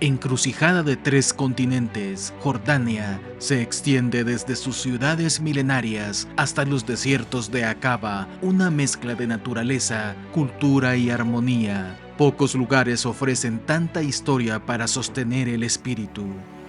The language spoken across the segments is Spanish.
Encrucijada de tres continentes, Jordania se extiende desde sus ciudades milenarias hasta los desiertos de Acaba, una mezcla de naturaleza, cultura y armonía. Pocos lugares ofrecen tanta historia para sostener el espíritu.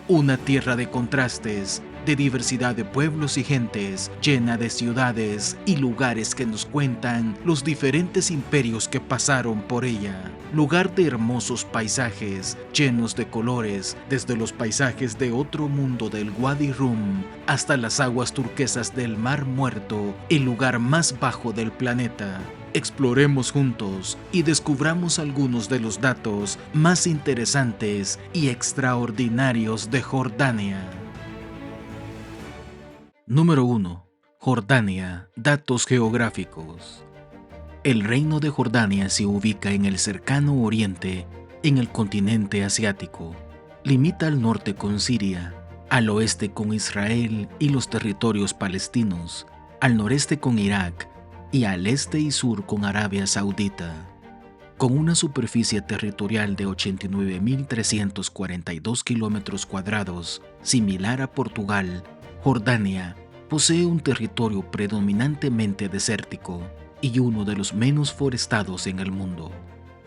Una tierra de contrastes, de diversidad de pueblos y gentes, llena de ciudades y lugares que nos cuentan los diferentes imperios que pasaron por ella. Lugar de hermosos paisajes, llenos de colores, desde los paisajes de otro mundo del Wadi Rum hasta las aguas turquesas del Mar Muerto, el lugar más bajo del planeta. Exploremos juntos y descubramos algunos de los datos más interesantes y extraordinarios de Jordania. Número 1. Jordania. Datos geográficos. El reino de Jordania se ubica en el cercano oriente, en el continente asiático. Limita al norte con Siria, al oeste con Israel y los territorios palestinos, al noreste con Irak y al este y sur con Arabia Saudita. Con una superficie territorial de 89.342 kilómetros cuadrados, similar a Portugal, Jordania posee un territorio predominantemente desértico y uno de los menos forestados en el mundo.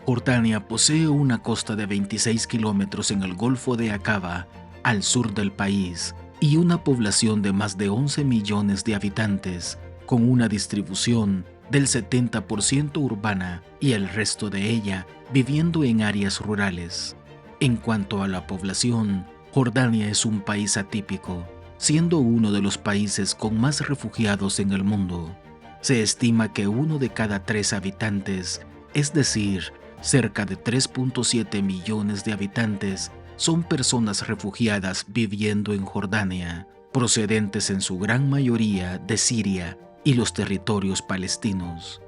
Jordania posee una costa de 26 kilómetros en el Golfo de Aqaba, al sur del país, y una población de más de 11 millones de habitantes, con una distribución del 70% urbana y el resto de ella viviendo en áreas rurales. En cuanto a la población, Jordania es un país atípico, siendo uno de los países con más refugiados en el mundo. Se estima que 1 de cada 3 habitantes, es decir, cerca de 3.7 millones de habitantes, son personas refugiadas viviendo en Jordania, procedentes en su gran mayoría de Siria y los territorios palestinos.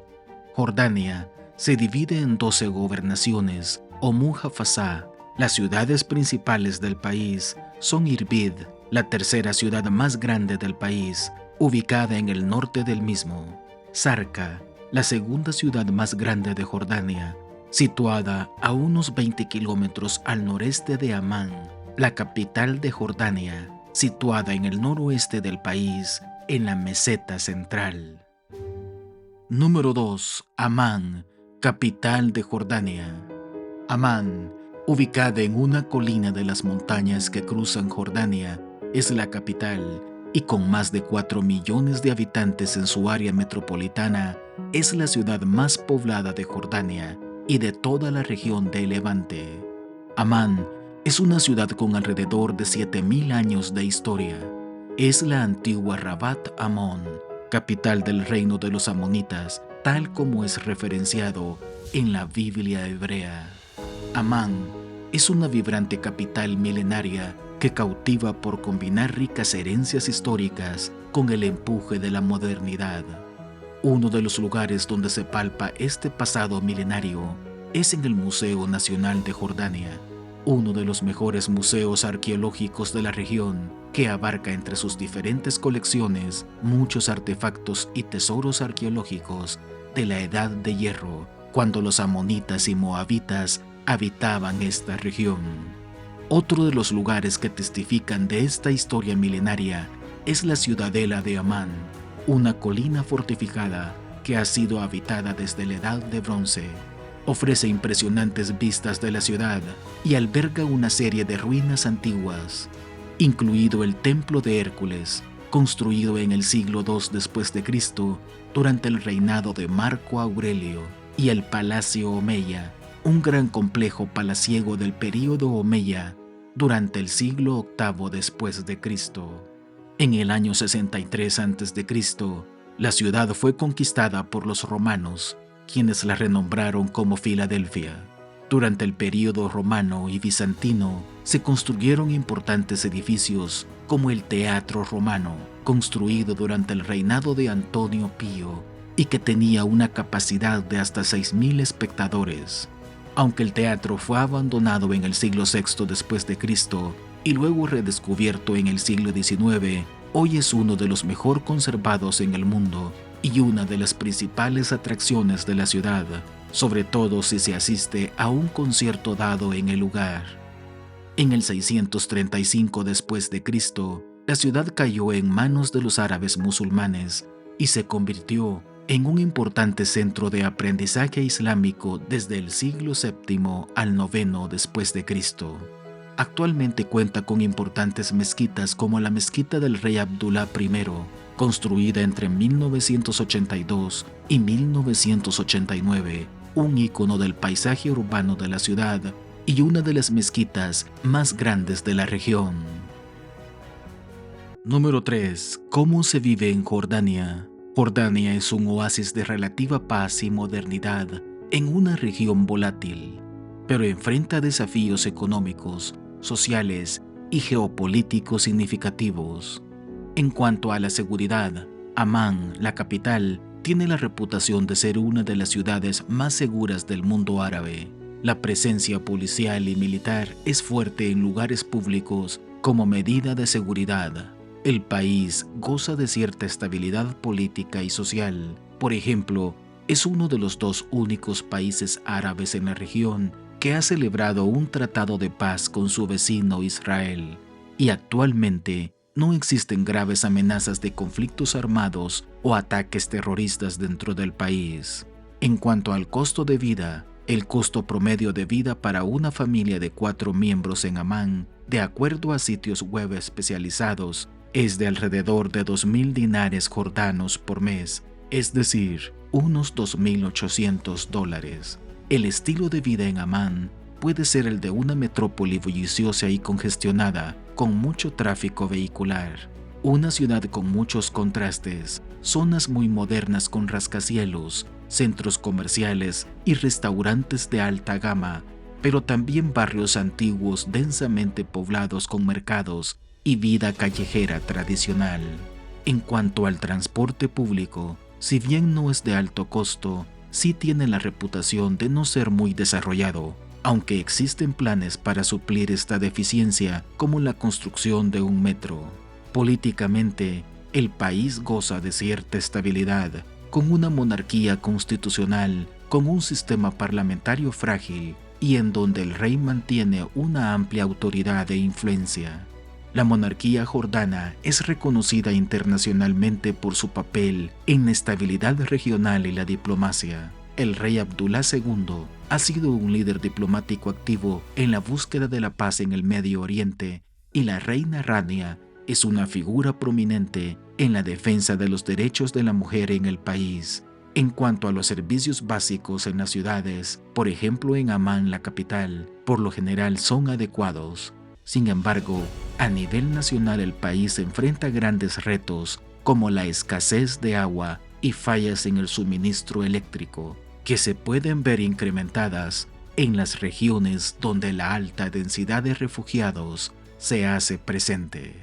Jordania se divide en 12 gobernaciones o muhafazá. Las ciudades principales del país son Irbid, la tercera ciudad más grande del país, ubicada en el norte del mismo; Sarka, la segunda ciudad más grande de Jordania, situada a unos 20 kilómetros al noreste de Amán; la capital de Jordania, situada en el noroeste del país, en la meseta central. Número 2. Amán, capital de Jordania. Amán, ubicada en una colina de las montañas que cruzan Jordania, es la capital y con más de 4 millones de habitantes en su área metropolitana, es la ciudad más poblada de Jordania y de toda la región de Levante. Amán es una ciudad con alrededor de 7.000 años de historia. Es la antigua Rabat Amón, capital del reino de los amonitas, tal como es referenciado en la Biblia hebrea. Amán es una vibrante capital milenaria que cautiva por combinar ricas herencias históricas con el empuje de la modernidad. Uno de los lugares donde se palpa este pasado milenario es en el Museo Nacional de Jordania, uno de los mejores museos arqueológicos de la región, que abarca entre sus diferentes colecciones muchos artefactos y tesoros arqueológicos de la Edad de Hierro, cuando los amonitas y moabitas habitaban esta región. Otro de los lugares que testifican de esta historia milenaria es la ciudadela de Amán, una colina fortificada que ha sido habitada desde la Edad de Bronce. Ofrece impresionantes vistas de la ciudad y alberga una serie de ruinas antiguas, incluido el Templo de Hércules, construido en el siglo II después de Cristo durante el reinado de Marco Aurelio, y el Palacio Omeya, un gran complejo palaciego del período Omeya durante el siglo VIII después de Cristo. En el año 63 a.C., la ciudad fue conquistada por los romanos, quienes la renombraron como Filadelfia. Durante el período romano y bizantino se construyeron importantes edificios como el Teatro Romano, construido durante el reinado de Antonio Pío y que tenía una capacidad de hasta 6.000 espectadores. Aunque el teatro fue abandonado en el siglo VI después de Cristo y luego redescubierto en el siglo XIX, hoy es uno de los mejor conservados en el mundo y una de las principales atracciones de la ciudad, sobre todo si se asiste a un concierto dado en el lugar. En el 635 después de Cristo, la ciudad cayó en manos de los árabes musulmanes y se convirtió en un importante centro de aprendizaje islámico desde el siglo VII al IX después de Cristo. Actualmente cuenta con importantes mezquitas como la mezquita del rey Abdullah I, construida entre 1982 y 1989, un ícono del paisaje urbano de la ciudad y una de las mezquitas más grandes de la región. Número 3. ¿Cómo se vive en Jordania? Jordania es un oasis de relativa paz y modernidad en una región volátil, pero enfrenta desafíos económicos, sociales y geopolíticos significativos. En cuanto a la seguridad, Amán, la capital, tiene la reputación de ser una de las ciudades más seguras del mundo árabe. La presencia policial y militar es fuerte en lugares públicos como medida de seguridad. El país goza de cierta estabilidad política y social. Por ejemplo, es uno de los dos únicos países árabes en la región que ha celebrado un tratado de paz con su vecino Israel, y actualmente no existen graves amenazas de conflictos armados o ataques terroristas dentro del país. En cuanto al costo de vida, el costo promedio de vida para una familia de 4 miembros en Amán, de acuerdo a sitios web especializados, es de alrededor de 2.000 dinares jordanos por mes, es decir, unos $2.800. El estilo de vida en Amán puede ser el de una metrópoli bulliciosa y congestionada, con mucho tráfico vehicular. Una ciudad con muchos contrastes, zonas muy modernas con rascacielos, centros comerciales y restaurantes de alta gama, pero también barrios antiguos densamente poblados con mercados y vida callejera tradicional. En cuanto al transporte público, si bien no es de alto costo, sí tiene la reputación de no ser muy desarrollado, aunque existen planes para suplir esta deficiencia, como la construcción de un metro. Políticamente, el país goza de cierta estabilidad, con una monarquía constitucional, con un sistema parlamentario frágil y en donde el rey mantiene una amplia autoridad e influencia. La monarquía jordana es reconocida internacionalmente por su papel en la estabilidad regional y la diplomacia. El rey Abdullah II ha sido un líder diplomático activo en la búsqueda de la paz en el Medio Oriente, y la reina Rania es una figura prominente en la defensa de los derechos de la mujer en el país. En cuanto a los servicios básicos en las ciudades, por ejemplo en Amán, la capital, por lo general son adecuados. Sin embargo, a nivel nacional el país enfrenta grandes retos como la escasez de agua y fallas en el suministro eléctrico, que se pueden ver incrementadas en las regiones donde la alta densidad de refugiados se hace presente.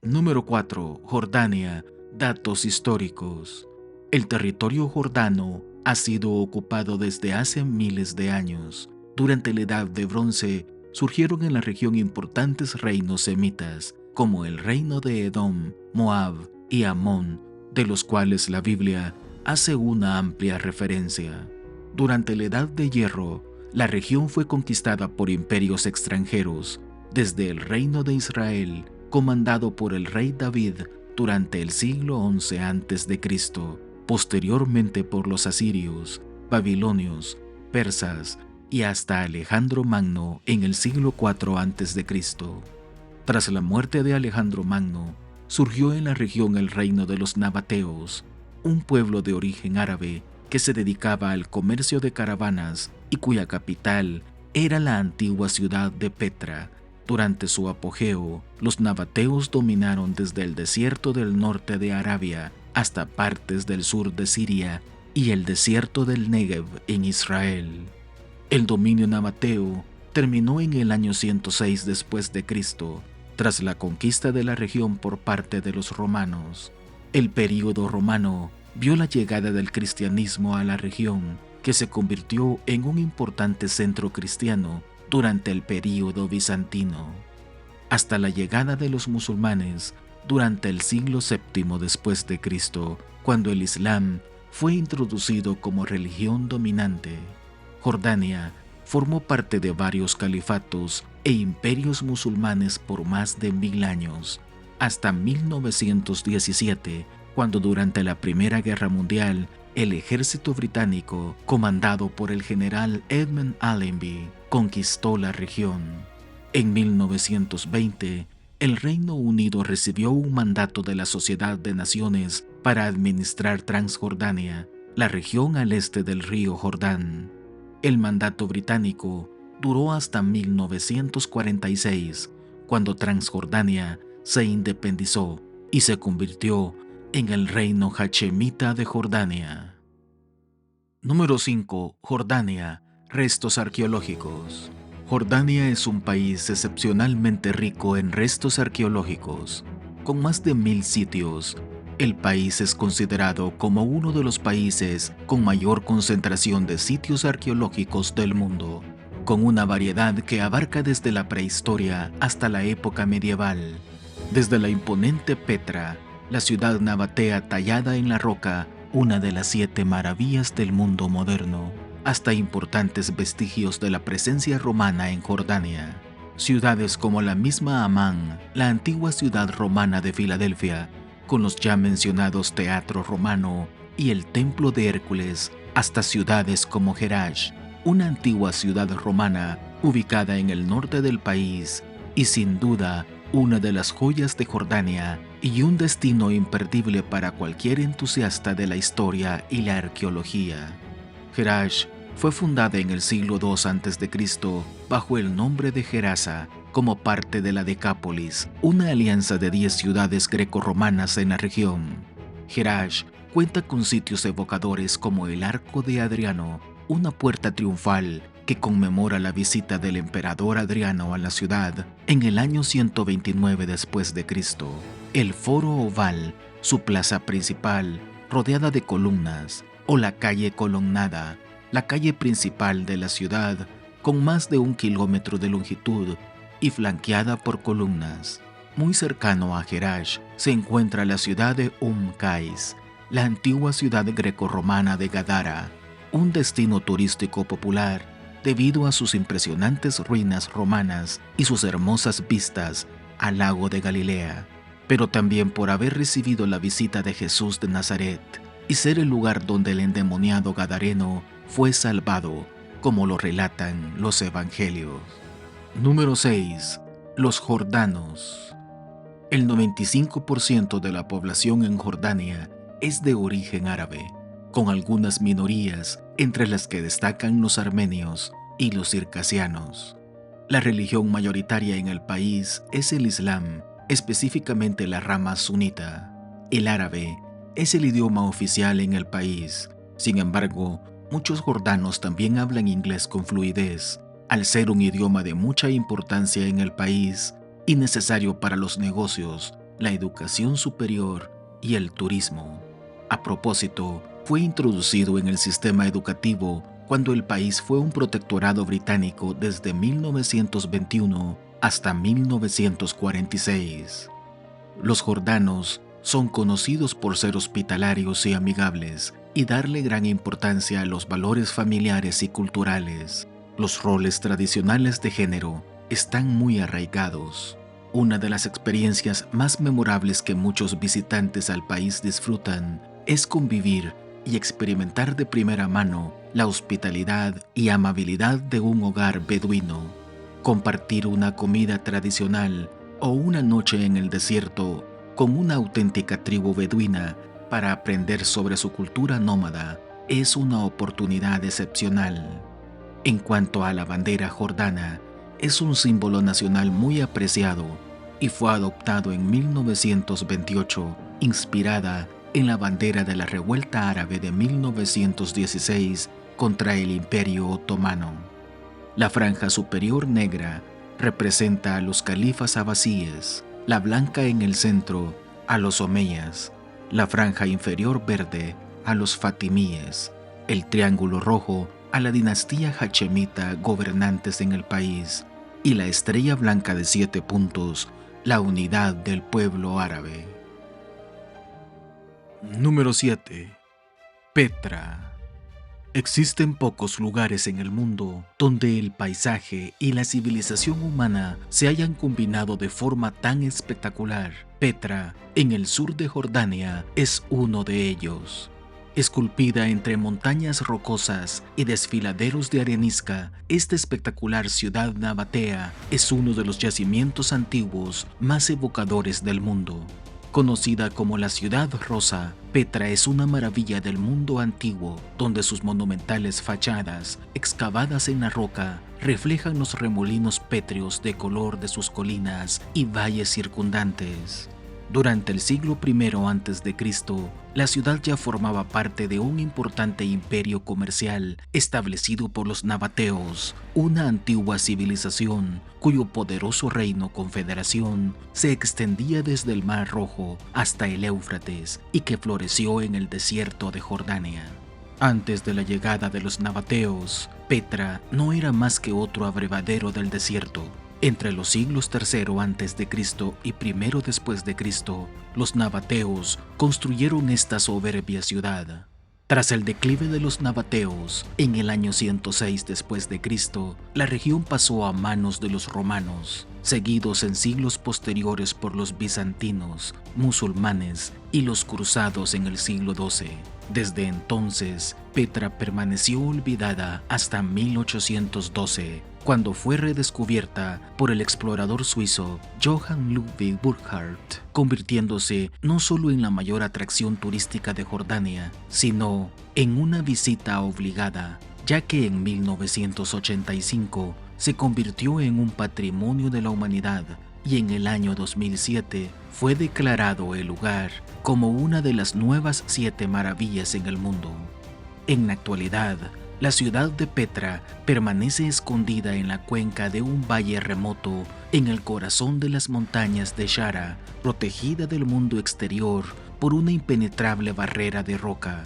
Número 4. Jordania. Datos históricos. El territorio jordano ha sido ocupado desde hace miles de años. Durante la Edad de Bronce, surgieron en la región importantes reinos semitas, como el reino de Edom, Moab y Amón, de los cuales la Biblia hace una amplia referencia. Durante la Edad de Hierro, la región fue conquistada por imperios extranjeros, desde el reino de Israel, comandado por el rey David durante el siglo XI a.C., posteriormente por los asirios, babilonios, persas y hasta Alejandro Magno en el siglo IV a.C. Tras la muerte de Alejandro Magno, surgió en la región el reino de los nabateos, un pueblo de origen árabe que se dedicaba al comercio de caravanas y cuya capital era la antigua ciudad de Petra. Durante su apogeo, los nabateos dominaron desde el desierto del norte de Arabia hasta partes del sur de Siria y el desierto del Negev en Israel. El dominio nabateo terminó en el año 106 después de Cristo, tras la conquista de la región por parte de los romanos. El período romano vio la llegada del cristianismo a la región, que se convirtió en un importante centro cristiano durante el período bizantino, hasta la llegada de los musulmanes durante el siglo VII después de Cristo, cuando el Islam fue introducido como religión dominante. Jordania formó parte de varios califatos e imperios musulmanes por más de 1000 años, hasta 1917, cuando durante la Primera Guerra Mundial el ejército británico, comandado por el general Edmund Allenby, conquistó la región. En 1920, el Reino Unido recibió un mandato de la Sociedad de Naciones para administrar Transjordania, la región al este del río Jordán. El mandato británico duró hasta 1946, cuando Transjordania se independizó y se convirtió en el reino hachemita de Jordania. Número 5. Jordania. Restos arqueológicos. Jordania es un país excepcionalmente rico en restos arqueológicos. Con más de 1000 sitios, el país es considerado como uno de los países con mayor concentración de sitios arqueológicos del mundo, con una variedad que abarca desde la prehistoria hasta la época medieval. Desde la imponente Petra, la ciudad nabatea tallada en la roca, una de las 7 maravillas del mundo moderno, hasta importantes vestigios de la presencia romana en Jordania. Ciudades como la misma Amán, la antigua ciudad romana de Filadelfia, con los ya mencionados Teatro Romano y el Templo de Hércules, hasta ciudades como Jerash, una antigua ciudad romana ubicada en el norte del país y sin duda una de las joyas de Jordania y un destino imperdible para cualquier entusiasta de la historia y la arqueología. Jerash fue fundada en el siglo II a.C. bajo el nombre de Gerasa, como parte de la Decápolis, una alianza de 10 ciudades grecorromanas en la región. Jerash cuenta con sitios evocadores como el Arco de Adriano, una puerta triunfal que conmemora la visita del emperador Adriano a la ciudad en el año 129 después de Cristo, el Foro Oval, su plaza principal, rodeada de columnas, o la calle Colonnada, la calle principal de la ciudad, con más de 1 kilómetro de longitud y flanqueada por columnas. Muy cercano a Jerash se encuentra la ciudad de Qais, la antigua ciudad grecorromana de Gadara, un destino turístico popular debido a sus impresionantes ruinas romanas y sus hermosas vistas al lago de Galilea, pero también por haber recibido la visita de Jesús de Nazaret y ser el lugar donde el endemoniado gadareno fue salvado, como lo relatan los evangelios. Número 6. Los jordanos. El 95% de la población en Jordania es de origen árabe, con algunas minorías entre las que destacan los armenios y los circasianos. La religión mayoritaria en el país es el Islam, específicamente la rama sunita. El árabe es el idioma oficial en el país. Sin embargo, muchos jordanos también hablan inglés con fluidez, al ser un idioma de mucha importancia en el país y necesario para los negocios, la educación superior y el turismo. A propósito, fue introducido en el sistema educativo cuando el país fue un protectorado británico desde 1921 hasta 1946. Los jordanos son conocidos por ser hospitalarios y amigables y darle gran importancia a los valores familiares y culturales. Los roles tradicionales de género están muy arraigados. Una de las experiencias más memorables que muchos visitantes al país disfrutan es convivir y experimentar de primera mano la hospitalidad y amabilidad de un hogar beduino. Compartir una comida tradicional o una noche en el desierto con una auténtica tribu beduina para aprender sobre su cultura nómada es una oportunidad excepcional. En cuanto a la bandera jordana, es un símbolo nacional muy apreciado y fue adoptado en 1928, inspirada en la bandera de la revuelta árabe de 1916 contra el Imperio Otomano. La franja superior negra representa a los califas abasíes, la blanca en el centro a los omeyas, la franja inferior verde a los fatimíes, el triángulo rojo a la dinastía hachemita gobernantes en el país y la estrella blanca de 7 puntos, la unidad del pueblo árabe. Número 7. Petra. Existen pocos lugares en el mundo donde el paisaje y la civilización humana se hayan combinado de forma tan espectacular. Petra, en el sur de Jordania, es uno de ellos. Esculpida entre montañas rocosas y desfiladeros de arenisca, esta espectacular ciudad nabatea es uno de los yacimientos antiguos más evocadores del mundo. Conocida como la Ciudad Rosa, Petra es una maravilla del mundo antiguo, donde sus monumentales fachadas, excavadas en la roca, reflejan los remolinos pétreos de color de sus colinas y valles circundantes. Durante el siglo I a.C., la ciudad ya formaba parte de un importante imperio comercial establecido por los nabateos, una antigua civilización cuyo poderoso reino confederación se extendía desde el Mar Rojo hasta el Éufrates y que floreció en el desierto de Jordania. Antes de la llegada de los nabateos, Petra no era más que otro abrevadero del desierto. Entre los siglos III a.C. y I después de Cristo, los nabateos construyeron esta soberbia ciudad. Tras el declive de los nabateos, en el año 106 después de Cristo, la región pasó a manos de los romanos, seguidos en siglos posteriores por los bizantinos, musulmanes y los cruzados en el siglo XII. Desde entonces, Petra permaneció olvidada hasta 1812, cuando fue redescubierta por el explorador suizo Johann Ludwig Burckhardt, convirtiéndose no solo en la mayor atracción turística de Jordania, sino en una visita obligada, ya que en 1985 se convirtió en un patrimonio de la humanidad y en el año 2007 fue declarado el lugar como una de las nuevas 7 maravillas en el mundo. En la actualidad, la ciudad de Petra permanece escondida en la cuenca de un valle remoto en el corazón de las montañas de Shara, protegida del mundo exterior por una impenetrable barrera de roca.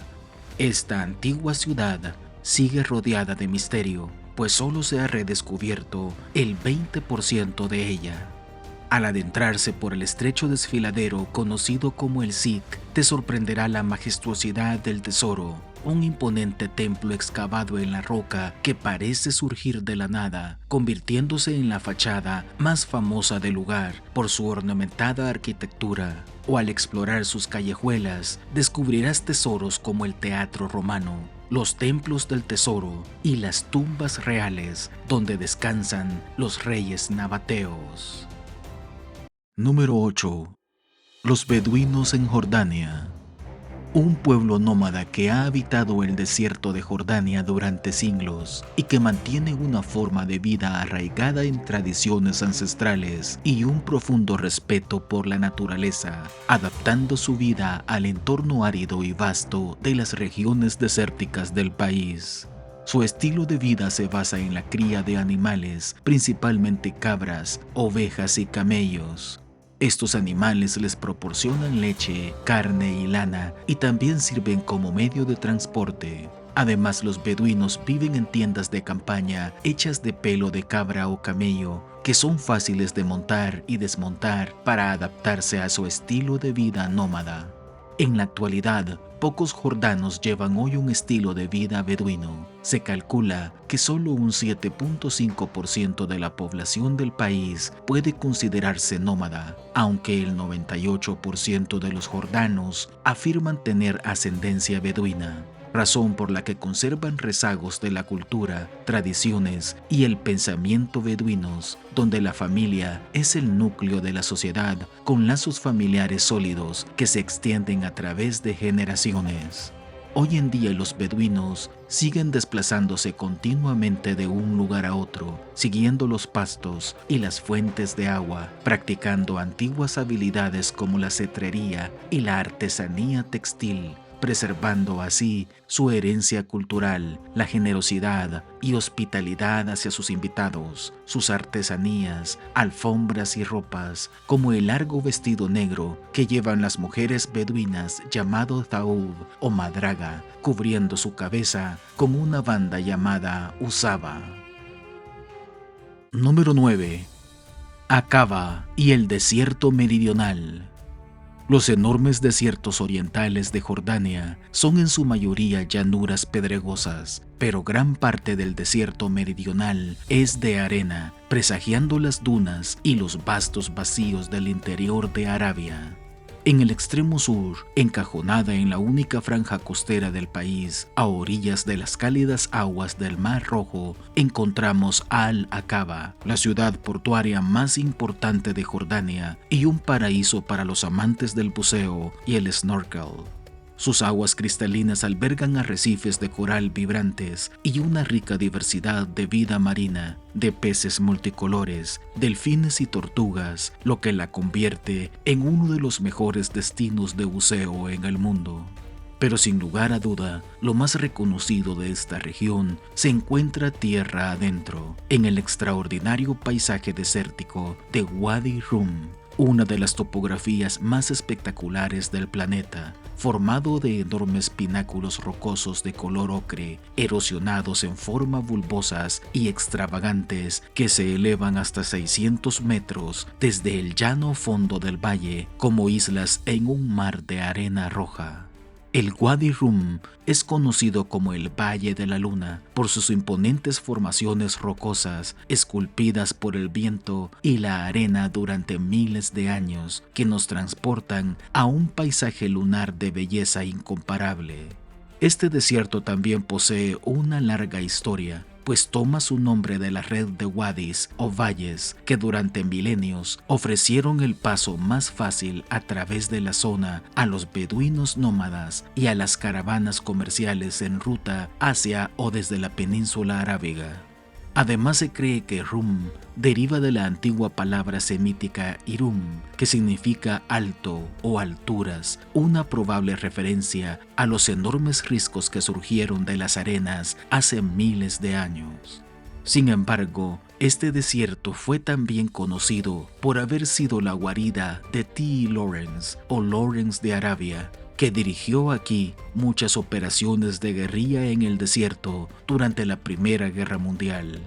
Esta antigua ciudad sigue rodeada de misterio, pues solo se ha redescubierto el 20% de ella. Al adentrarse por el estrecho desfiladero conocido como el Zik, te sorprenderá la majestuosidad del tesoro, un imponente templo excavado en la roca que parece surgir de la nada, convirtiéndose en la fachada más famosa del lugar por su ornamentada arquitectura. O al explorar sus callejuelas, descubrirás tesoros como el Teatro Romano, los templos del tesoro y las tumbas reales donde descansan los reyes nabateos. Número 8. Los beduinos en Jordania. Un pueblo nómada que ha habitado el desierto de Jordania durante siglos y que mantiene una forma de vida arraigada en tradiciones ancestrales y un profundo respeto por la naturaleza, adaptando su vida al entorno árido y vasto de las regiones desérticas del país. Su estilo de vida se basa en la cría de animales, principalmente cabras, ovejas y camellos. Estos animales les proporcionan leche, carne y lana y también sirven como medio de transporte. Además, los beduinos viven en tiendas de campaña hechas de pelo de cabra o camello que son fáciles de montar y desmontar para adaptarse a su estilo de vida nómada. En la actualidad, pocos jordanos llevan hoy un estilo de vida beduino. Se calcula que solo un 7.5% de la población del país puede considerarse nómada, aunque el 98% de los jordanos afirman tener ascendencia beduina, razón por la que conservan rezagos de la cultura, tradiciones y el pensamiento beduinos, donde la familia es el núcleo de la sociedad con lazos familiares sólidos que se extienden a través de generaciones. Hoy en día los beduinos siguen desplazándose continuamente de un lugar a otro, siguiendo los pastos y las fuentes de agua, practicando antiguas habilidades como la cetrería y la artesanía textil, preservando así su herencia cultural, la generosidad y hospitalidad hacia sus invitados, sus artesanías, alfombras y ropas, como el largo vestido negro que llevan las mujeres beduinas llamado Thaub o Madraga, cubriendo su cabeza con una banda llamada Usaba. Número 9. Acaba y el desierto meridional. Los enormes desiertos orientales de Jordania son en su mayoría llanuras pedregosas, pero gran parte del desierto meridional es de arena, presagiando las dunas y los vastos vacíos del interior de Arabia. En el extremo sur, encajonada en la única franja costera del país, a orillas de las cálidas aguas del Mar Rojo, encontramos Al-Aqaba, la ciudad portuaria más importante de Jordania y un paraíso para los amantes del buceo y el snorkel. Sus aguas cristalinas albergan arrecifes de coral vibrantes y una rica diversidad de vida marina, de peces multicolores, delfines y tortugas, lo que la convierte en uno de los mejores destinos de buceo en el mundo. Pero sin lugar a duda, lo más reconocido de esta región se encuentra tierra adentro, en el extraordinario paisaje desértico de Wadi Rum, una de las topografías más espectaculares del planeta, formado de enormes pináculos rocosos de color ocre, erosionados en forma bulbosas y extravagantes que se elevan hasta 600 metros desde el llano fondo del valle como islas en un mar de arena roja. El Wadi Rum es conocido como el Valle de la Luna por sus imponentes formaciones rocosas esculpidas por el viento y la arena durante miles de años que nos transportan a un paisaje lunar de belleza incomparable. Este desierto también posee una larga historia, pues toma su nombre de la red de wadis o valles que durante milenios ofrecieron el paso más fácil a través de la zona a los beduinos nómadas y a las caravanas comerciales en ruta hacia o desde la península arábiga. Además se cree que Rum deriva de la antigua palabra semítica Irum, que significa alto o alturas, una probable referencia a los enormes riscos que surgieron de las arenas hace miles de años. Sin embargo, este desierto fue también conocido por haber sido la guarida de T. Lawrence o Lawrence de Arabia, que dirigió aquí muchas operaciones de guerrilla en el desierto durante la Primera Guerra Mundial.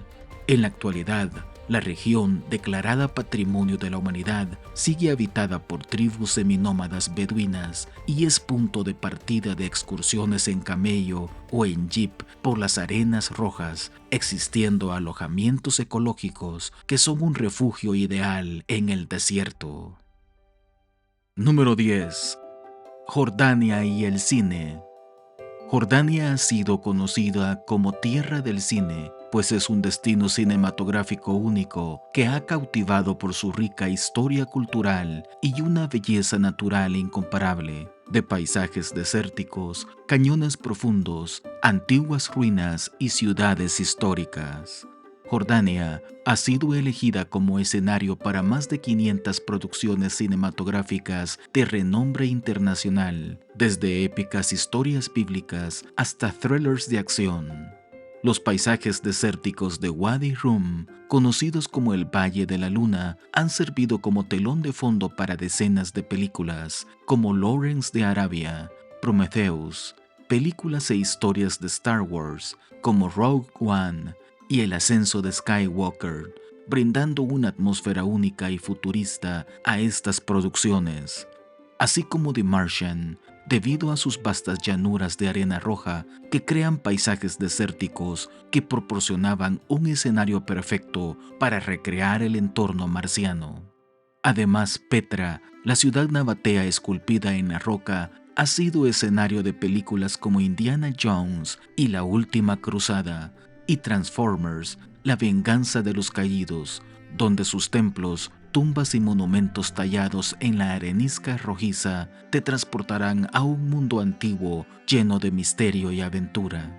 En la actualidad, la región, declarada Patrimonio de la Humanidad, sigue habitada por tribus seminómadas beduinas y es punto de partida de excursiones en camello o en jeep por las arenas rojas, existiendo alojamientos ecológicos que son un refugio ideal en el desierto. Número 10. Jordania y el cine. Jordania ha sido conocida como tierra del cine, pues es un destino cinematográfico único que ha cautivado por su rica historia cultural y una belleza natural incomparable, de paisajes desérticos, cañones profundos, antiguas ruinas y ciudades históricas. Jordania ha sido elegida como escenario para más de 500 producciones cinematográficas de renombre internacional, desde épicas historias bíblicas hasta thrillers de acción. Los paisajes desérticos de Wadi Rum, conocidos como el Valle de la Luna, han servido como telón de fondo para decenas de películas, como Lawrence de Arabia, Prometheus, películas e historias de Star Wars, como Rogue One, y el ascenso de Skywalker, brindando una atmósfera única y futurista a estas producciones, así como The Martian, debido a sus vastas llanuras de arena roja que crean paisajes desérticos que proporcionaban un escenario perfecto para recrear el entorno marciano. Además, Petra, la ciudad nabatea esculpida en la roca, ha sido escenario de películas como Indiana Jones y La Última Cruzada, y Transformers, La Venganza de los Caídos, donde sus templos, tumbas y monumentos tallados en la arenisca rojiza te transportarán a un mundo antiguo lleno de misterio y aventura.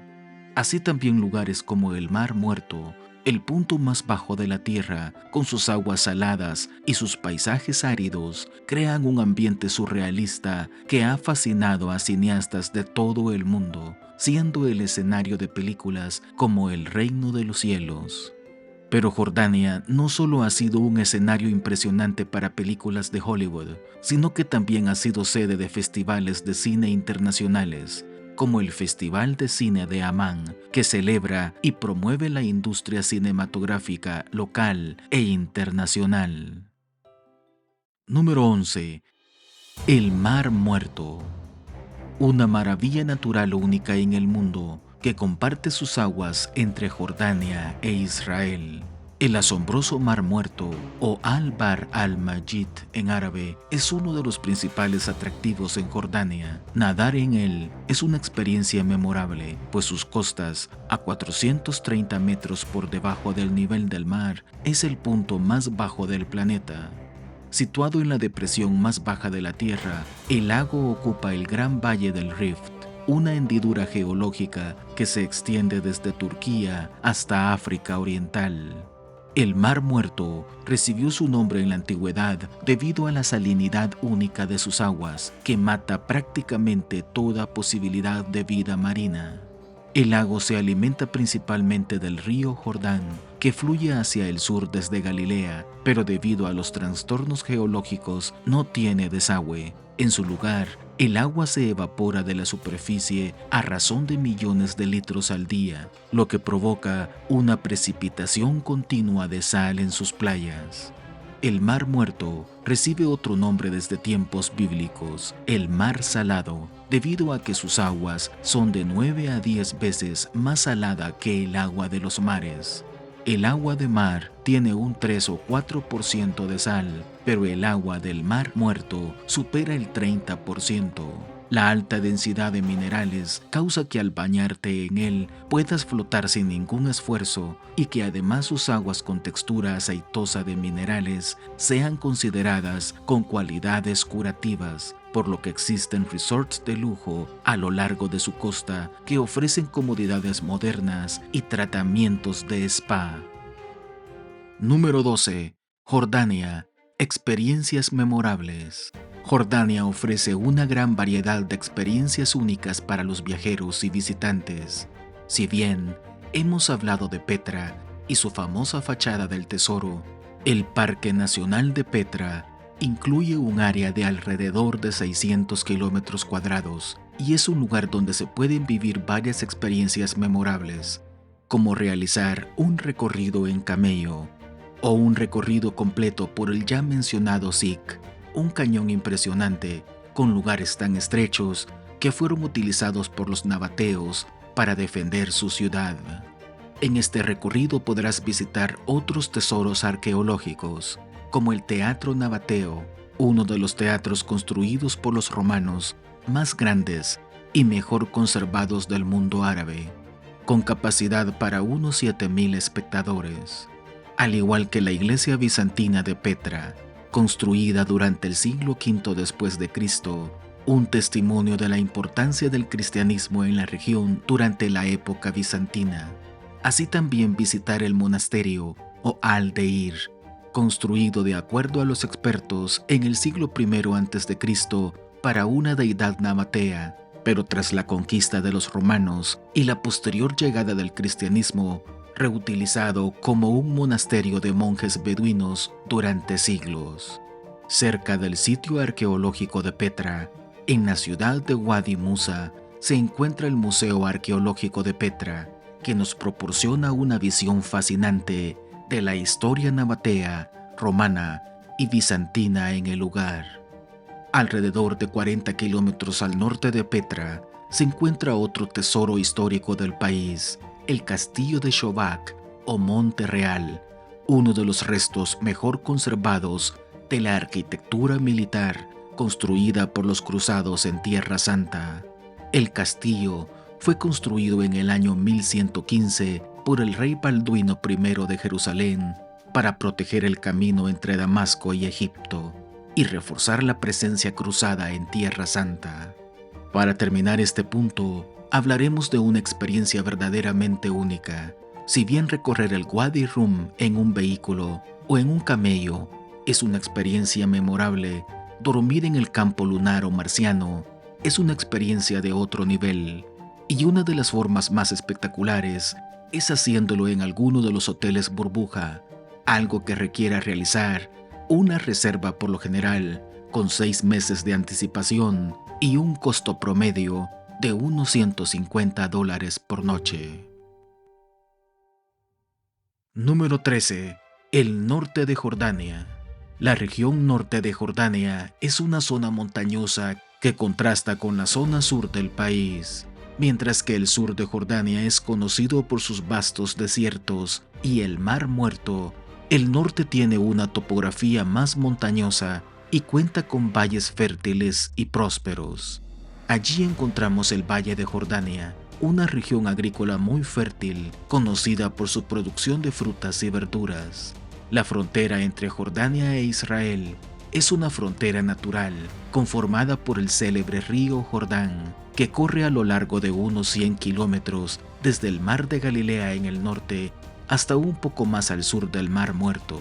Así también lugares como el Mar Muerto, el punto más bajo de la Tierra, con sus aguas saladas y sus paisajes áridos, crean un ambiente surrealista que ha fascinado a cineastas de todo el mundo, siendo el escenario de películas como El Reino de los Cielos. Pero Jordania no solo ha sido un escenario impresionante para películas de Hollywood, sino que también ha sido sede de festivales de cine internacionales, como el Festival de Cine de Amán, que celebra y promueve la industria cinematográfica local e internacional. Número 11. El Mar Muerto, una maravilla natural única en el mundo que comparte sus aguas entre Jordania e Israel. El asombroso Mar Muerto, o Al-Bahr al-Majid en árabe, es uno de los principales atractivos en Jordania. Nadar en él es una experiencia memorable, pues sus costas, a 430 metros por debajo del nivel del mar, es el punto más bajo del planeta. Situado en la depresión más baja de la Tierra, el lago ocupa el gran valle del Rift, una hendidura geológica que se extiende desde Turquía hasta África Oriental. El Mar Muerto recibió su nombre en la antigüedad debido a la salinidad única de sus aguas, que mata prácticamente toda posibilidad de vida marina. El lago se alimenta principalmente del río Jordán, que fluye hacia el sur desde Galilea, pero debido a los trastornos geológicos no tiene desagüe. En su lugar, el agua se evapora de la superficie a razón de millones de litros al día, lo que provoca una precipitación continua de sal en sus playas. El Mar Muerto recibe otro nombre desde tiempos bíblicos, el Mar Salado, debido a que sus aguas son de 9 a 10 veces más salada que el agua de los mares. El agua de mar tiene un 3 o 4% de sal, pero el agua del Mar Muerto supera el 30%. La alta densidad de minerales causa que al bañarte en él puedas flotar sin ningún esfuerzo y que además sus aguas con textura aceitosa de minerales sean consideradas con cualidades curativas, por lo que existen resorts de lujo a lo largo de su costa que ofrecen comodidades modernas y tratamientos de spa. Número 12. Jordania. Experiencias memorables. Jordania ofrece una gran variedad de experiencias únicas para los viajeros y visitantes. Si bien hemos hablado de Petra y su famosa fachada del tesoro, el Parque Nacional de Petra incluye un área de alrededor de 600 kilómetros cuadrados y es un lugar donde se pueden vivir varias experiencias memorables, como realizar un recorrido en camello o un recorrido completo por el ya mencionado Zik, un cañón impresionante con lugares tan estrechos que fueron utilizados por los nabateos para defender su ciudad. En este recorrido podrás visitar otros tesoros arqueológicos, como el Teatro Nabateo, uno de los teatros construidos por los romanos más grandes y mejor conservados del mundo árabe, con capacidad para unos 7.000 espectadores, al igual que la iglesia bizantina de Petra, construida durante el siglo V después de Cristo, un testimonio de la importancia del cristianismo en la región durante la época bizantina. Así también visitar el monasterio o Al-Deir, construido de acuerdo a los expertos en el siglo I a.C. para una deidad nabatea, pero tras la conquista de los romanos y la posterior llegada del cristianismo, reutilizado como un monasterio de monjes beduinos durante siglos. Cerca del sitio arqueológico de Petra, en la ciudad de Wadi Musa, se encuentra el Museo Arqueológico de Petra, que nos proporciona una visión fascinante de la historia nabatea, romana y bizantina en el lugar. Alrededor de 40 kilómetros al norte de Petra se encuentra otro tesoro histórico del país, el Castillo de Shobak o Monte Real, uno de los restos mejor conservados de la arquitectura militar construida por los cruzados en Tierra Santa. El castillo fue construido en el año 1115 por el rey Balduino I de Jerusalén para proteger el camino entre Damasco y Egipto y reforzar la presencia cruzada en Tierra Santa. Para terminar este punto, hablaremos de una experiencia verdaderamente única. Si bien recorrer el Wadi Rum en un vehículo o en un camello es una experiencia memorable, dormir en el campo lunar o marciano es una experiencia de otro nivel, y una de las formas más espectaculares es haciéndolo en alguno de los hoteles burbuja, algo que requiera realizar una reserva por lo general con 6 meses de anticipación y un costo promedio de unos $150 por noche. Número 13. El norte de Jordania. La región norte de Jordania es una zona montañosa que contrasta con la zona sur del país. Mientras que el sur de Jordania es conocido por sus vastos desiertos y el Mar Muerto, el norte tiene una topografía más montañosa y cuenta con valles fértiles y prósperos. Allí encontramos el Valle de Jordania, una región agrícola muy fértil, conocida por su producción de frutas y verduras. La frontera entre Jordania e Israel es una frontera natural, conformada por el célebre río Jordán, que corre a lo largo de unos 100 kilómetros desde el Mar de Galilea en el norte hasta un poco más al sur del Mar Muerto.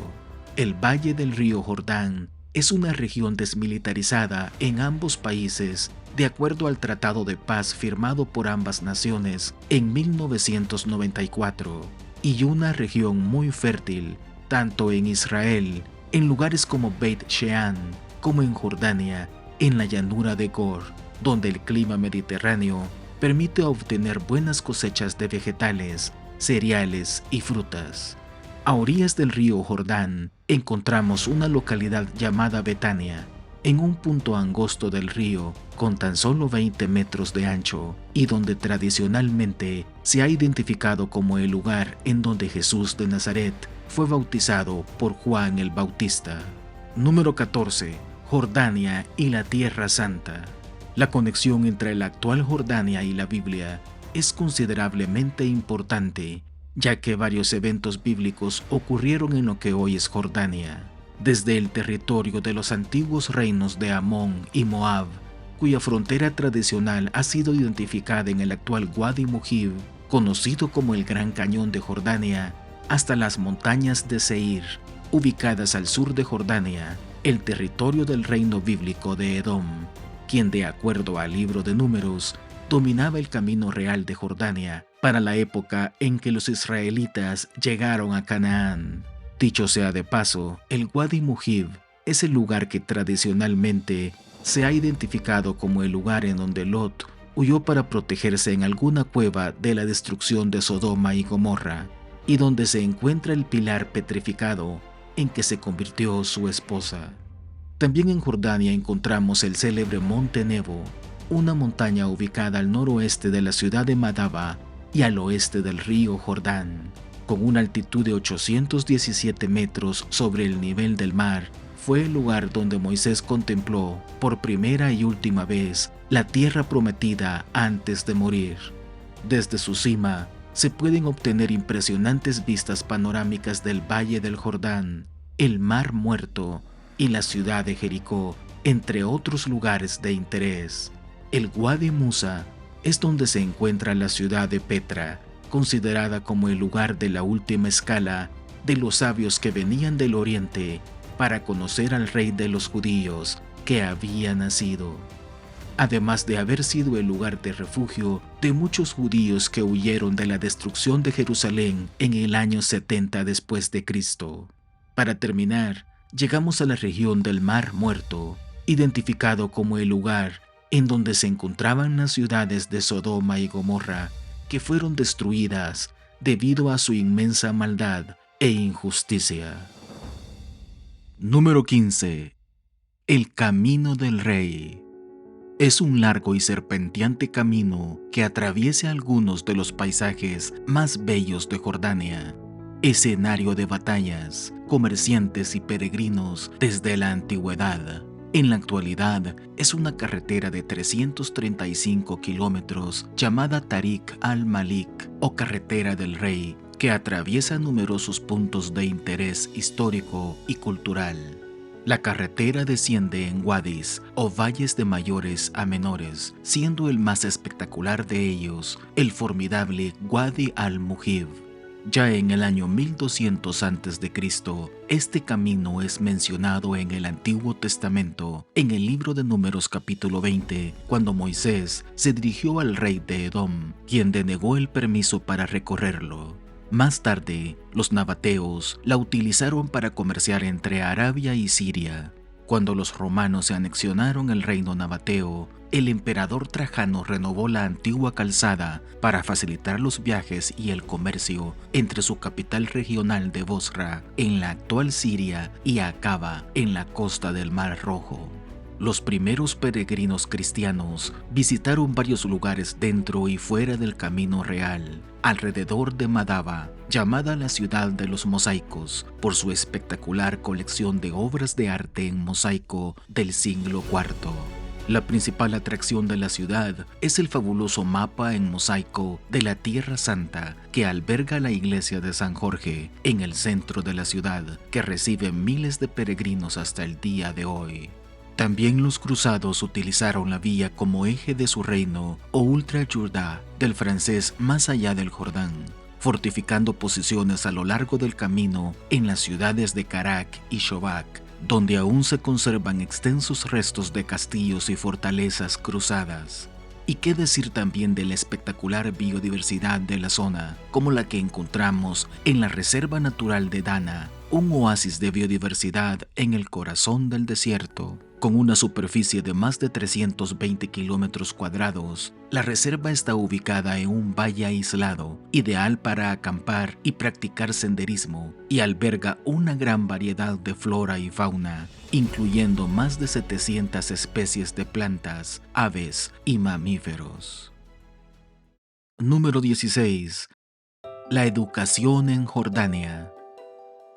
El Valle del río Jordán es una región desmilitarizada en ambos países de acuerdo al Tratado de Paz firmado por ambas naciones en 1994, y una región muy fértil tanto en Israel, en lugares como Beit Shean, como en Jordania, en la llanura de Gor, donde el clima mediterráneo permite obtener buenas cosechas de vegetales, cereales y frutas. A orillas del río Jordán encontramos una localidad llamada Betania, en un punto angosto del río con tan solo 20 metros de ancho y donde tradicionalmente se ha identificado como el lugar en donde Jesús de Nazaret fue bautizado por Juan el Bautista. Número 14. Jordania y la Tierra Santa. La conexión entre la actual Jordania y la Biblia es considerablemente importante, ya que varios eventos bíblicos ocurrieron en lo que hoy es Jordania. Desde el territorio de los antiguos reinos de Amón y Moab, cuya frontera tradicional ha sido identificada en el actual Wadi Mujib, conocido como el Gran Cañón de Jordania, hasta las montañas de Seir, ubicadas al sur de Jordania, el territorio del reino bíblico de Edom, quien de acuerdo al libro de Números, dominaba el camino real de Jordania para la época en que los israelitas llegaron a Canaán. Dicho sea de paso, el Wadi Mujib es el lugar que tradicionalmente se ha identificado como el lugar en donde Lot huyó para protegerse en alguna cueva de la destrucción de Sodoma y Gomorra, y donde se encuentra el pilar petrificado en que se convirtió su esposa. También en Jordania encontramos el célebre Monte Nebo, una montaña ubicada al noroeste de la ciudad de Madaba y al oeste del río Jordán. Con una altitud de 817 metros sobre el nivel del mar, fue el lugar donde Moisés contempló por primera y última vez la tierra prometida antes de morir. Desde su cima se pueden obtener impresionantes vistas panorámicas del Valle del Jordán, el Mar Muerto y la ciudad de Jericó, entre otros lugares de interés. El Wadi Musa es donde se encuentra la ciudad de Petra, considerada como el lugar de la última escala de los sabios que venían del oriente para conocer al rey de los judíos que había nacido, además de haber sido el lugar de refugio de muchos judíos que huyeron de la destrucción de Jerusalén en el año 70 después de Cristo. Para terminar, llegamos a la región del Mar Muerto, identificado como el lugar en donde se encontraban las ciudades de Sodoma y Gomorra, que fueron destruidas debido a su inmensa maldad e injusticia. Número 15. El Camino del Rey. Es un largo y serpenteante camino que atraviesa algunos de los paisajes más bellos de Jordania, escenario de batallas, comerciantes y peregrinos desde la antigüedad. En la actualidad es una carretera de 335 kilómetros llamada Tariq al-Malik o Carretera del Rey, que atraviesa numerosos puntos de interés histórico y cultural. La carretera desciende en wadis o valles de mayores a menores, siendo el más espectacular de ellos el formidable Wadi al-Mujib. Ya en el año 1200 a.C., este camino es mencionado en el Antiguo Testamento, en el libro de Números capítulo 20, cuando Moisés se dirigió al rey de Edom, quien denegó el permiso para recorrerlo. Más tarde, los nabateos la utilizaron para comerciar entre Arabia y Siria. Cuando los romanos se anexionaron el reino nabateo, el emperador Trajano renovó la antigua calzada para facilitar los viajes y el comercio entre su capital regional de Bosra, en la actual Siria, y Acaba, en la costa del Mar Rojo. Los primeros peregrinos cristianos visitaron varios lugares dentro y fuera del camino real, alrededor de Madaba, llamada la ciudad de los mosaicos, por su espectacular colección de obras de arte en mosaico del siglo IV. La principal atracción de la ciudad es el fabuloso mapa en mosaico de la Tierra Santa que alberga la iglesia de San Jorge en el centro de la ciudad, que recibe miles de peregrinos hasta el día de hoy. También los cruzados utilizaron la vía como eje de su reino, o Ultra Jourdá, del francés más allá del Jordán, fortificando posiciones a lo largo del camino en las ciudades de Karak y Shobak, donde aún se conservan extensos restos de castillos y fortalezas cruzadas. Y qué decir también de la espectacular biodiversidad de la zona, como la que encontramos en la Reserva Natural de Dana, un oasis de biodiversidad en el corazón del desierto. Con una superficie de más de 320 kilómetros cuadrados, la reserva está ubicada en un valle aislado, ideal para acampar y practicar senderismo, y alberga una gran variedad de flora y fauna, incluyendo más de 700 especies de plantas, aves y mamíferos. Número 16. La educación en Jordania.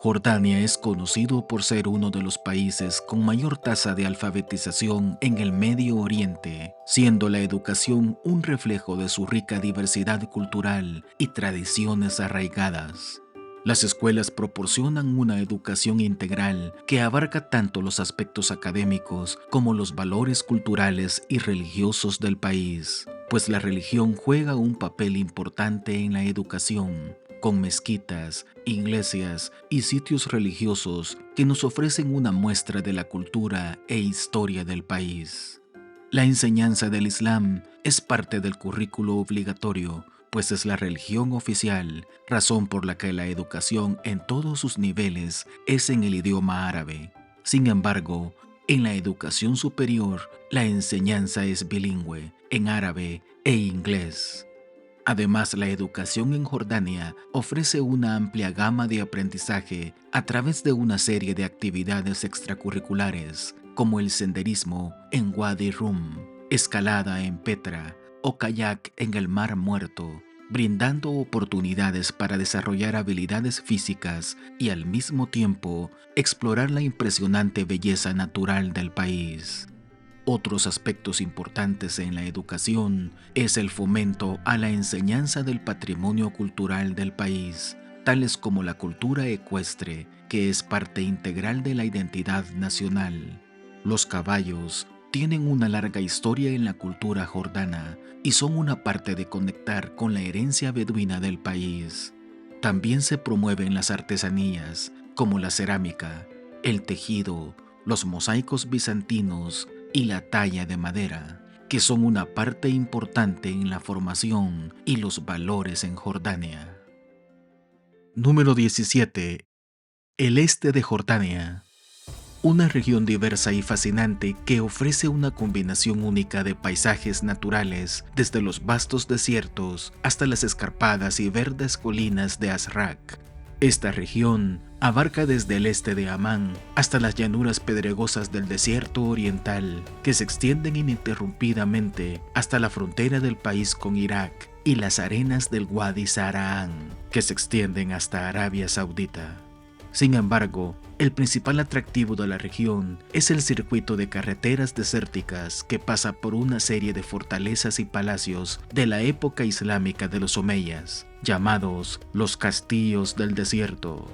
Jordania es conocido por ser uno de los países con mayor tasa de alfabetización en el Medio Oriente, siendo la educación un reflejo de su rica diversidad cultural y tradiciones arraigadas. Las escuelas proporcionan una educación integral que abarca tanto los aspectos académicos como los valores culturales y religiosos del país, pues la religión juega un papel importante en la educación, con mezquitas, iglesias y sitios religiosos que nos ofrecen una muestra de la cultura e historia del país. La enseñanza del Islam es parte del currículo obligatorio, pues es la religión oficial, razón por la que la educación en todos sus niveles es en el idioma árabe. Sin embargo, en la educación superior, la enseñanza es bilingüe, en árabe e inglés. Además, la educación en Jordania ofrece una amplia gama de aprendizaje a través de una serie de actividades extracurriculares, como el senderismo en Wadi Rum, escalada en Petra o kayak en el Mar Muerto, brindando oportunidades para desarrollar habilidades físicas y al mismo tiempo explorar la impresionante belleza natural del país. Otros aspectos importantes en la educación es el fomento a la enseñanza del patrimonio cultural del país, tales como la cultura ecuestre, que es parte integral de la identidad nacional. Los caballos tienen una larga historia en la cultura jordana y son una parte de conectar con la herencia beduina del país. También se promueven las artesanías, como la cerámica, el tejido, los mosaicos bizantinos y la talla de madera, que son una parte importante en la formación y los valores en Jordania. Número 17. El este de Jordania. Una región diversa y fascinante que ofrece una combinación única de paisajes naturales, desde los vastos desiertos hasta las escarpadas y verdes colinas de Azraq. Esta región abarca desde el este de Amán hasta las llanuras pedregosas del desierto oriental, que se extienden ininterrumpidamente hasta la frontera del país con Irak, y las arenas del Wadi Saharaán, que se extienden hasta Arabia Saudita. Sin embargo, el principal atractivo de la región es el circuito de carreteras desérticas que pasa por una serie de fortalezas y palacios de la época islámica de los omeyas, llamados los Castillos del Desierto.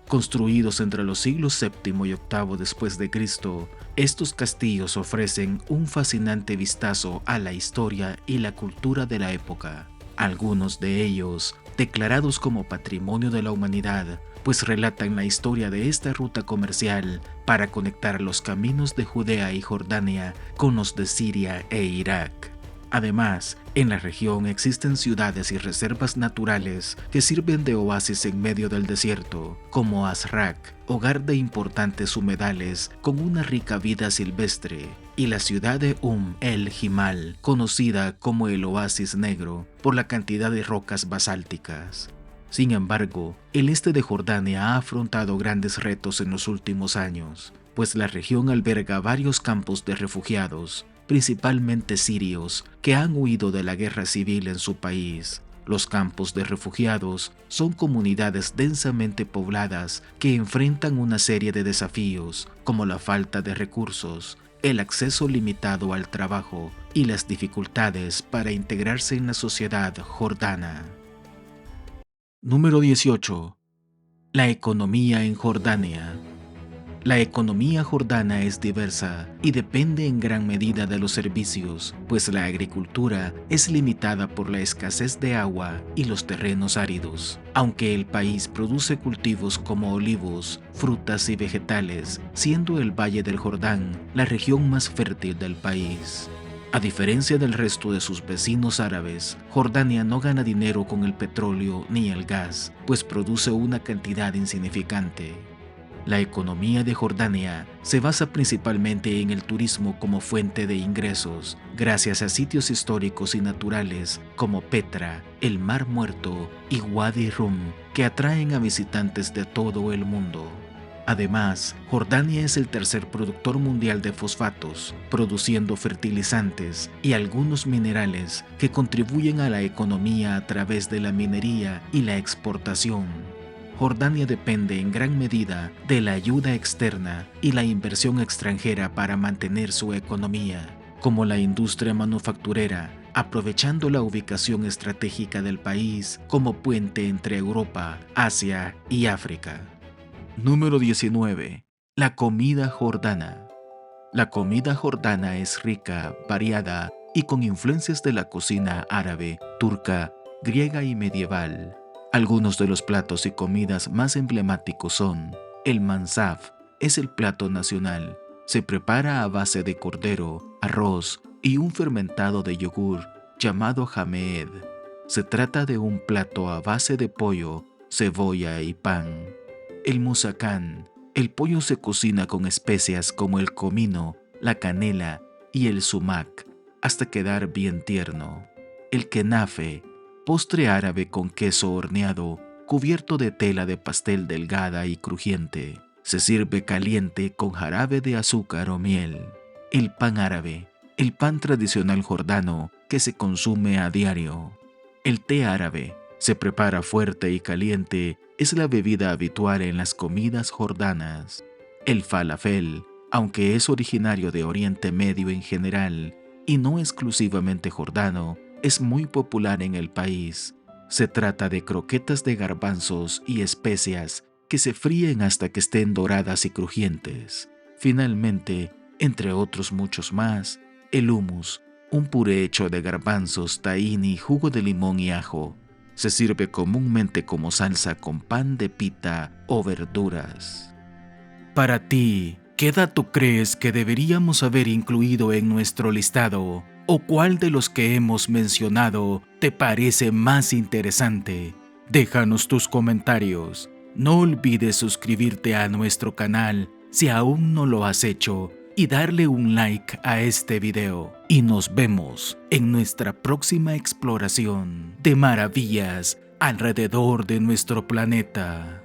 Construidos entre los siglos VII y VIII después de Cristo, estos castillos ofrecen un fascinante vistazo a la historia y la cultura de la época. Algunos de ellos declarados como Patrimonio de la Humanidad, pues relatan la historia de esta ruta comercial para conectar los caminos de Judea y Jordania con los de Siria e Irak. Además, en la región existen ciudades y reservas naturales que sirven de oasis en medio del desierto, como Azraq, hogar de importantes humedales con una rica vida silvestre, y la ciudad de el Himal, conocida como el Oasis Negro por la cantidad de rocas basálticas. Sin embargo, el este de Jordania ha afrontado grandes retos en los últimos años, pues la región alberga varios campos de refugiados, principalmente sirios, que han huido de la guerra civil en su país. Los campos de refugiados son comunidades densamente pobladas que enfrentan una serie de desafíos, como la falta de recursos, el acceso limitado al trabajo y las dificultades para integrarse en la sociedad jordana. Número 18. La economía en Jordania. La economía jordana es diversa y depende en gran medida de los servicios, pues la agricultura es limitada por la escasez de agua y los terrenos áridos. Aunque el país produce cultivos como olivos, frutas y vegetales, siendo el Valle del Jordán la región más fértil del país. A diferencia del resto de sus vecinos árabes, Jordania no gana dinero con el petróleo ni el gas, pues produce una cantidad insignificante. La economía de Jordania se basa principalmente en el turismo como fuente de ingresos, gracias a sitios históricos y naturales como Petra, el Mar Muerto y Wadi Rum, que atraen a visitantes de todo el mundo. Además, Jordania es el tercer productor mundial de fosfatos, produciendo fertilizantes y algunos minerales que contribuyen a la economía a través de la minería y la exportación. Jordania depende en gran medida de la ayuda externa y la inversión extranjera para mantener su economía, como la industria manufacturera, aprovechando la ubicación estratégica del país como puente entre Europa, Asia y África. Número 19. La comida jordana. La comida jordana es rica, variada y con influencias de la cocina árabe, turca, griega y medieval. Algunos de los platos y comidas más emblemáticos son: el mansaf es el plato nacional. Se prepara a base de cordero, arroz y un fermentado de yogur llamado hameed. Se trata de un plato a base de pollo, cebolla y pan. El musacán. El pollo se cocina con especias como el comino, la canela y el sumac hasta quedar bien tierno. El kenafe, postre árabe con queso horneado, cubierto de tela de pastel delgada y crujiente. Se sirve caliente con jarabe de azúcar o miel. El pan árabe, el pan tradicional jordano que se consume a diario. El té árabe, se prepara fuerte y caliente, es la bebida habitual en las comidas jordanas. El falafel, aunque es originario de Oriente Medio en general y no exclusivamente jordano, es muy popular en el país. Se trata de croquetas de garbanzos y especias que se fríen hasta que estén doradas y crujientes. Finalmente, entre otros muchos más, el hummus, un puré hecho de garbanzos, tahini, jugo de limón y ajo. Se sirve comúnmente como salsa con pan de pita o verduras. Para ti, ¿qué dato crees que deberíamos haber incluido en nuestro listado? ¿O cuál de los que hemos mencionado te parece más interesante? Déjanos tus comentarios. No olvides suscribirte a nuestro canal si aún no lo has hecho y darle un like a este video. Y nos vemos en nuestra próxima exploración de maravillas alrededor de nuestro planeta.